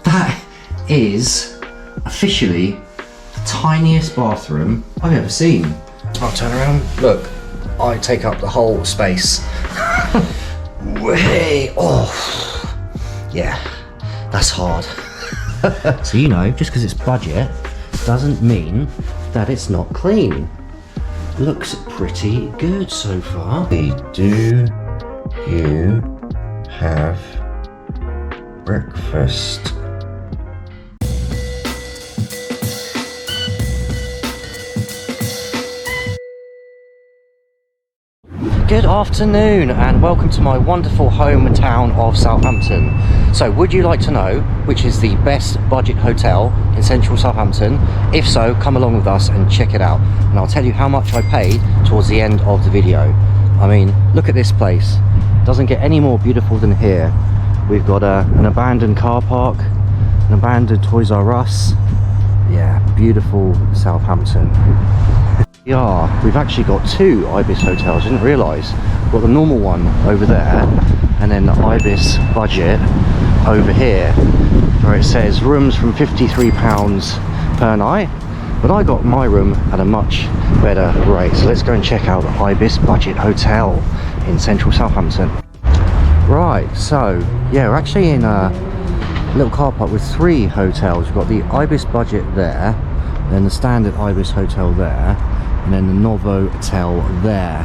That is officially the tiniest bathroom I've ever seen. I'll turn around. Look, I take up the whole space. Way off. Yeah, that's hard. So you know, just because it's budget doesn't mean that it's not clean. Looks pretty good so far. Do you have breakfast? Good afternoon and welcome to my wonderful hometown of Southampton. So would you like to know which is the best budget hotel in central Southampton? If so, come along with us and check it out, and I'll tell you how much I paid towards the end of the video. I mean, look at this place. Doesn't get any more beautiful than here. We've got an abandoned car park, an abandoned Toys R Us. Yeah, beautiful Southampton. Yeah, we've actually got two Ibis hotels. I didn't realise. We've got the normal one over there, and then the Ibis budget over here, where it says rooms from £53 per night. But I got my room at a much better rate. So let's go and check out the Ibis budget hotel in central Southampton. Right, so yeah, we're actually in a little car park with three hotels. We've got the Ibis budget there, then the standard Ibis hotel there, and then the Novo Hotel there.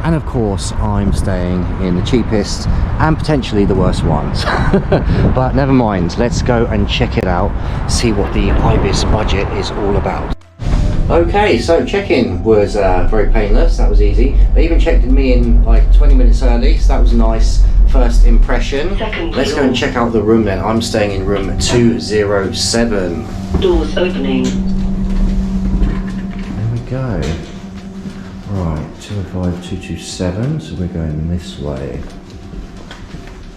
And of course I'm staying in the cheapest and potentially the worst ones. But never mind, let's go and check it out, see what the Ibis budget is all about. Okay, so check-in was very painless. That was easy. They even checked me in like 20 minutes early, so that was a nice first impression. Let's go and check out the room then. I'm staying in room 207. Doors opening. Go. Right, 205, 227, so we're going this way.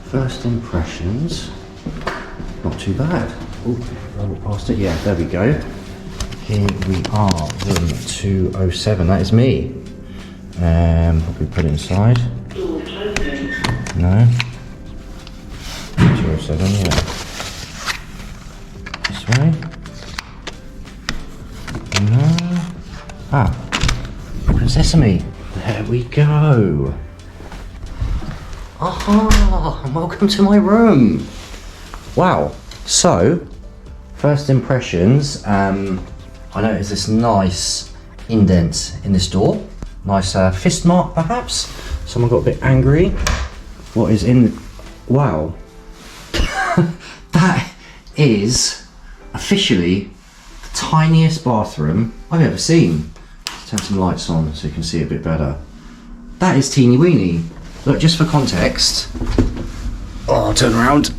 First impressions, not too bad. Oh, roll past it, yeah, there we go. Here we are, room 207, that is me. Probably put it inside. No. 207, yeah. This way. No. Ah, Sesame. There we go. Aha, and welcome to my room. Wow. So, first impressions, I noticed this nice indent in this door. Nice fist mark, perhaps. Someone got a bit angry. What is in... Wow. That is officially the tiniest bathroom I've ever seen. Turn some lights on so you can see it a bit better. That is teeny weeny. Look, just for context. Oh, I'll turn around.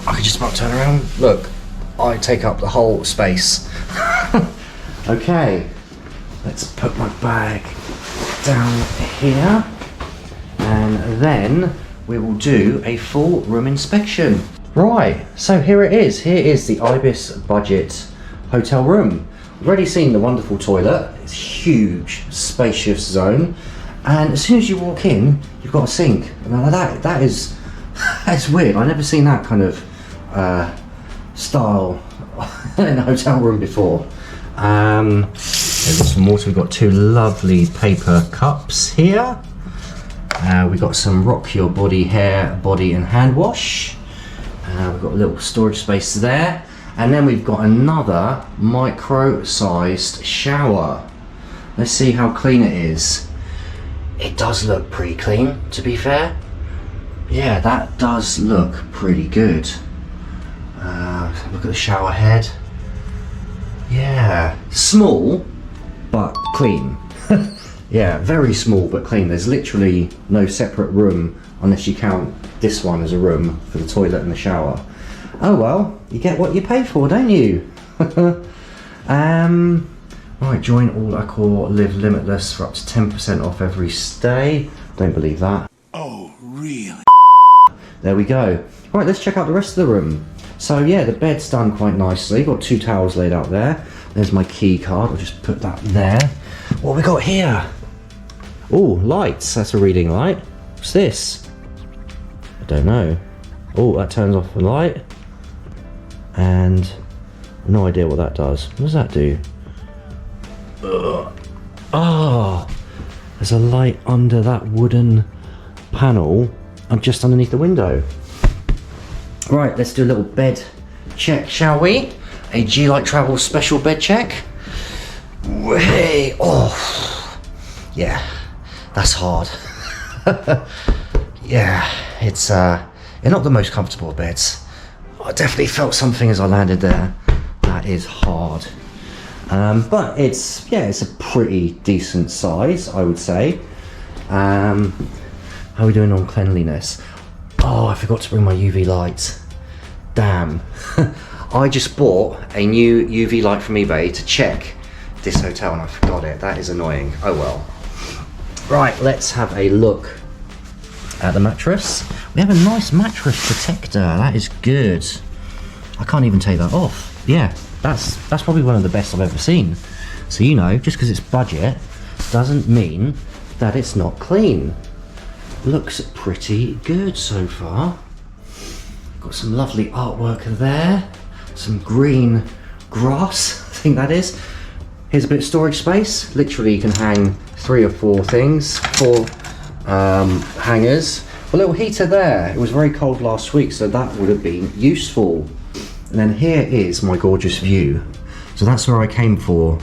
I can just about turn around. Look, I take up the whole space. Okay, let's put my bag down here, and then we will do a full room inspection. Right, so here it is. Here is the Ibis budget hotel room. We've already seen the wonderful toilet. It's a huge, spacious zone, and as soon as you walk in, you've got a sink. Now that is that's weird. I've never seen that kind of style in a hotel room before. There's some water. We've got two lovely paper cups here. We've got some Rock Your Body hair, body and hand wash. We've got a little storage space there. And then we've got another micro-sized shower. Let's see how clean it is. It does look pretty clean, to be fair. Yeah, that does look pretty good. Look at the shower head. Yeah, small, but clean. Yeah, very small but clean. There's literally no separate room unless you count this one as a room for the toilet and the shower. Oh well, you get what you pay for, don't you? Right, join All Accor Live Limitless for up to 10% off every stay. Don't believe that. Oh, really? There we go. Right, let's check out the rest of the room. So yeah, the bed's done quite nicely. Got two towels laid out there. There's my key card. I'll just put that there. What have we got here? Oh, lights. That's a reading light. What's this? I don't know. Oh, that turns off the light. and no idea what that does. What does that do? Oh, there's a light under that wooden panel and just underneath the window. Right, let's do a little bed check, shall we? A G-Like Travel special bed check. Hey, oh, yeah, that's hard. Yeah, it's they're not the most comfortable of beds. I definitely felt something as I landed there. That is hard. But it's a pretty decent size, I would say. How are we doing on cleanliness? Oh, I forgot to bring my UV light. Damn. I just bought a new UV light from eBay to check this hotel and I forgot it. That is annoying. Oh well. Right, let's have a look at the mattress. We have a nice mattress protector. That is good. I can't even take that off. Yeah, that's probably one of the best I've ever seen. So you know, just because it's budget doesn't mean that it's not clean. Looks pretty good so far. Got some lovely artwork there. Some green grass, I think that is. Here's a bit of storage space. Literally you can hang 3 or 4 things, 4 hangers. A little heater there. It was very cold last week, so that would have been useful. And then here is my gorgeous view. So that's where I came from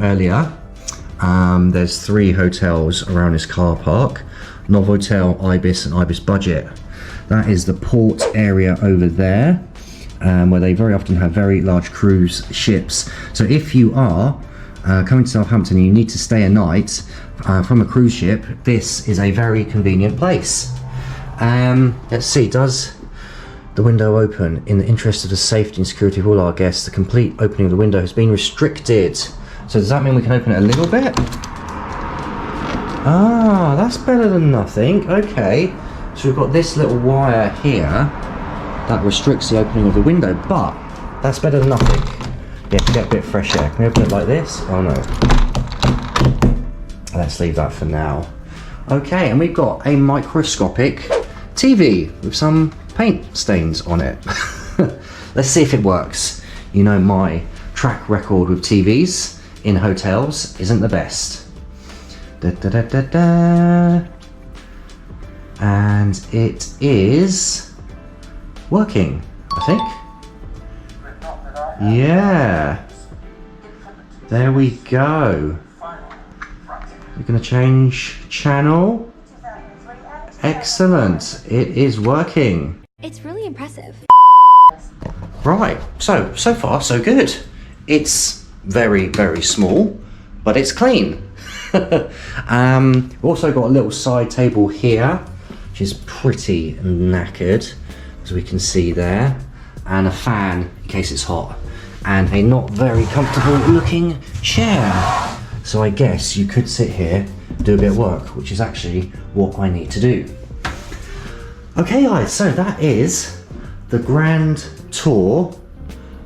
earlier. There's 3 hotels around this car park. Novotel, Ibis and Ibis Budget. That is the port area over there, where they very often have very large cruise ships. So if you are coming to Southampton and you need to stay a night from a cruise ship, this is a very convenient place. Let's see, does the window open? In the interest of the safety and security of all our guests, the complete opening of the window has been restricted. So does that mean we can open it a little bit? Ah, that's better than nothing. Okay, so we've got this little wire here that restricts the opening of the window, but that's better than nothing. Yeah, to get a bit of fresh air. Can we open it like this? Oh no. Let's leave that for now. Okay, and we've got a microscopic TV with some paint stains on it. Let's see if it works. You know my track record with TVs in hotels isn't the best. Da, da, da, da, da. And it is working, I think. Yeah. There we go. We're going to change channel. Excellent. It is working. It's really impressive. Right. So far so good. It's very, very small, but it's clean. We've also got a little side table here, which is pretty knackered, as we can see there, and a fan in case it's hot, and a not very comfortable looking chair. So I guess you could sit here, do a bit of work, which is actually what I need to do. Okay guys, so that is the grand tour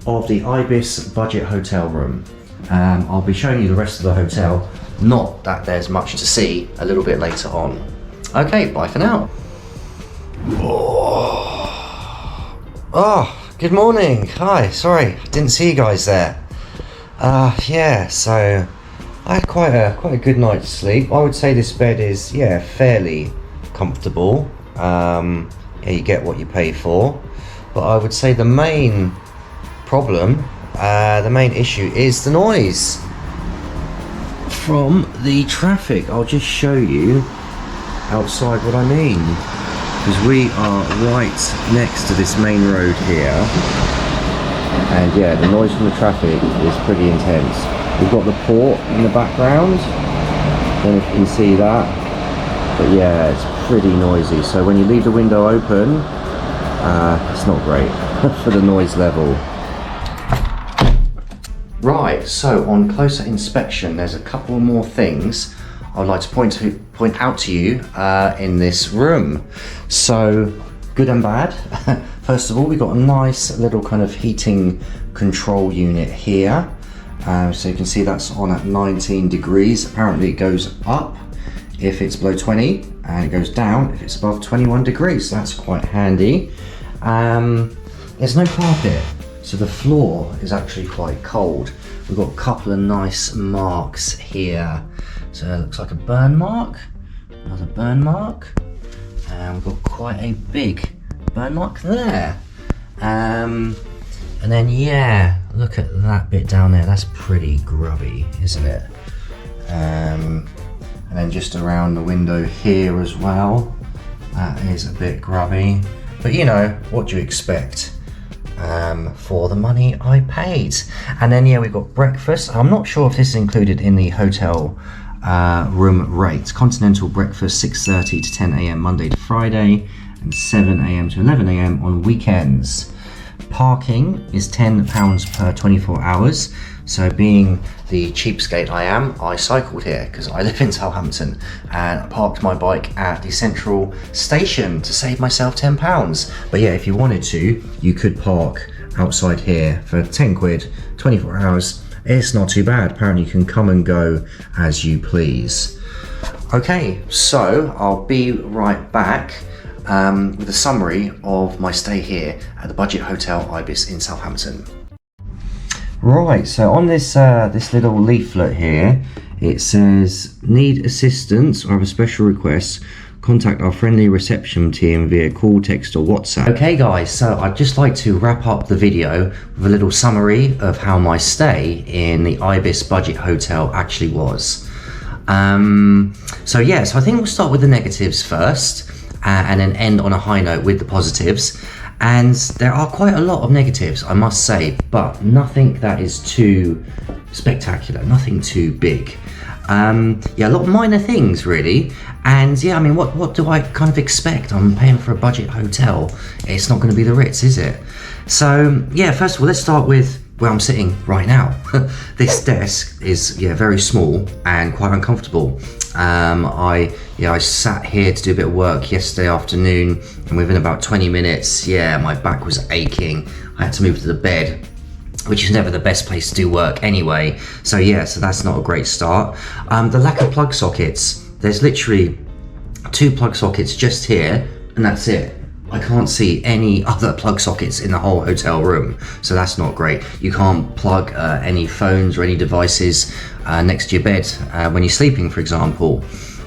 of the Ibis Budget Hotel room. I'll be showing you the rest of the hotel, not that there's much to see, a little bit later on. Okay, bye for now. Oh, good morning. Hi, sorry, didn't see you guys there. Yeah, so I had quite a good night's sleep. I would say this bed is, fairly comfortable. Yeah, you get what you pay for. But I would say the main problem, the main issue is the noise from the traffic. I'll just show you outside what I mean, because we are right next to this main road here, and yeah, the noise from the traffic is pretty intense. We've got the port in the background, I don't know if you can see that, but yeah, it's pretty noisy. So when you leave the window open, it's not great for the noise level. Right, so on closer inspection, there's a couple more things I'd like to point out to you in this room. So, good and bad. First of all, we've got a nice little kind of heating control unit here. So you can see that's on at 19 degrees. Apparently it goes up if it's below 20, and it goes down if it's above 21 degrees. So that's quite handy. There's no carpet. So the floor is actually quite cold. We've got a couple of nice marks here. So it looks like a burn mark, another burn mark, and we've got quite a big burn mark there. And then yeah, look at that bit down there. That's pretty grubby, isn't it? And then just around the window here as well, that is a bit grubby. But you know, what do you expect for the money I paid? And then yeah, we've got breakfast. I'm not sure if this is included in the hotel room rates. Continental breakfast 6:30 to 10 a.m. Monday to Friday, and 7 a.m. to 11 a.m. on weekends. Parking is £10 per 24 hours. So being the cheapskate I am, I cycled here because I live in Southampton, and I parked my bike at the central station to save myself £10. But yeah, if you wanted to, you could park outside here for 10 quid, 24 hours. It's not too bad. Apparently you can come and go as you please. Okay, so I'll be right back with a summary of my stay here at the Budget Hotel Ibis in Southampton. Right, so on this this little leaflet here, it says, need assistance or have a special request, contact our friendly reception team via call, text or WhatsApp. Okay guys, so I'd just like to wrap up the video with a little summary of how my stay in the Ibis Budget Hotel actually was. So yeah, so I think we'll start with the negatives first, and then end on a high note with the positives. And there are quite a lot of negatives, I must say, but nothing that is too spectacular, nothing too big. Yeah, a lot of minor things really. And yeah, I mean, what do I kind of expect? I'm paying for a budget hotel. It's not going to be the Ritz, is it? So yeah, first of all, let's start with where I'm sitting right now. This desk is very small and quite uncomfortable. I sat here to do a bit of work yesterday afternoon, and within about 20 minutes, my back was aching. I had to move to the bed, which is never the best place to do work anyway. So yeah, so that's not a great start. The lack of plug sockets. There's literally 2 plug sockets just here, and that's it. I can't see any other plug sockets in the whole hotel room, so that's not great. You can't plug any phones or any devices next to your bed when you're sleeping, for example.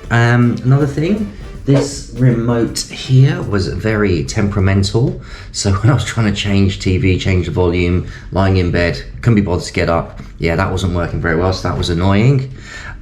Another thing, this remote here was very temperamental. So when I was trying to change TV, change the volume, lying in bed, couldn't be bothered to get up. Yeah, that wasn't working very well, so that was annoying.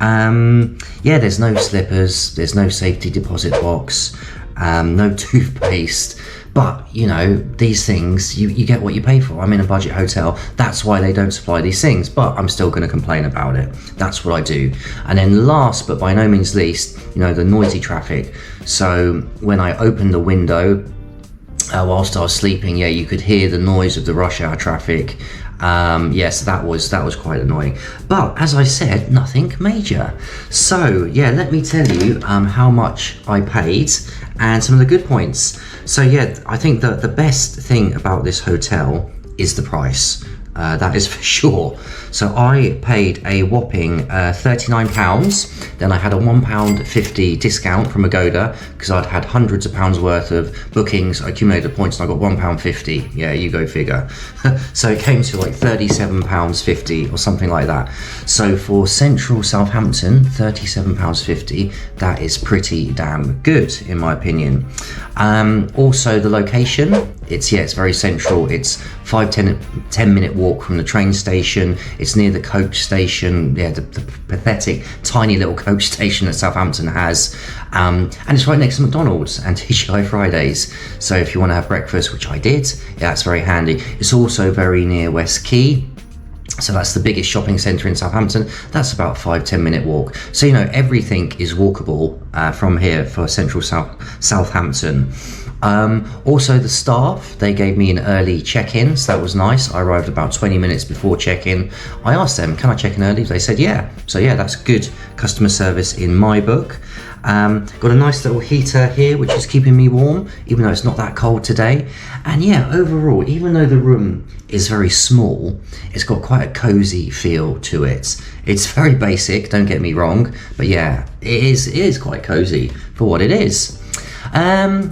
There's no slippers, there's no safety deposit box, no toothpaste. But you know, these things, you get what you pay for. I'm in a budget hotel, that's why they don't supply these things, but I'm still going to complain about it. That's what I do. And then last but by no means least, you know, the noisy traffic. So when I opened the window whilst I was sleeping, you could hear the noise of the rush hour traffic. Yes, that was quite annoying. But as I said, nothing major. So yeah, let me tell you how much I paid and some of the good points. So yeah, I think that the best thing about this hotel is the price. That is for sure. So I paid a whopping £39. Then I had a £1.50 discount from Agoda because I'd had hundreds of pounds worth of bookings. I accumulated points and I got £1.50. Yeah, you go figure. So it came to like £37.50 or something like that. So for central Southampton, £37.50, that is pretty damn good in my opinion. Also the location, it's very central. It's 5-10 minute walk from the train station. It's near the coach station, the pathetic tiny little coach station that Southampton has, and it's right next to McDonald's and TGI Fridays. So if you want to have breakfast, which I did, that's very handy. It's also very near West Quay. So that's the biggest shopping centre in Southampton. That's about 5-10 minute walk. So you know, everything is walkable from here for central Southampton. Also the staff, they gave me an early check-in, so that was nice. I arrived about 20 minutes before check-in. I asked them, can I check in early? They said yeah. So yeah, that's good customer service in my book. Got a nice little heater here which is keeping me warm even though it's not that cold today. And yeah, overall, even though the room is very small, it's got quite a cozy feel to it. It's very basic, don't get me wrong, but yeah, it is quite cozy for what it is.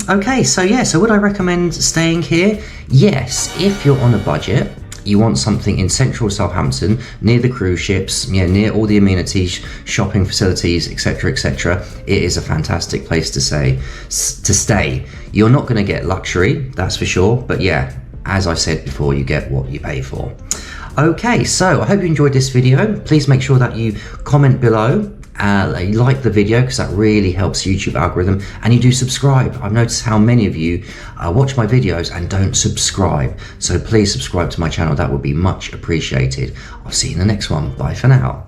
Okay, so yeah, so would I recommend staying here? Yes, if you're on a budget. you want something in central Southampton, near the cruise ships, near all the amenities, shopping facilities, etc., etc., it is a fantastic place to stay. You're not going to get luxury, that's for sure, but yeah, as I said before, you get what you pay for. Okay, so I hope you enjoyed this video. Please make sure that you comment below, like the video, because that really helps YouTube algorithm, and you do subscribe. I've noticed how many of you watch my videos and don't subscribe, so please subscribe to my channel. That would be much appreciated. I'll see you in the next one. Bye for now.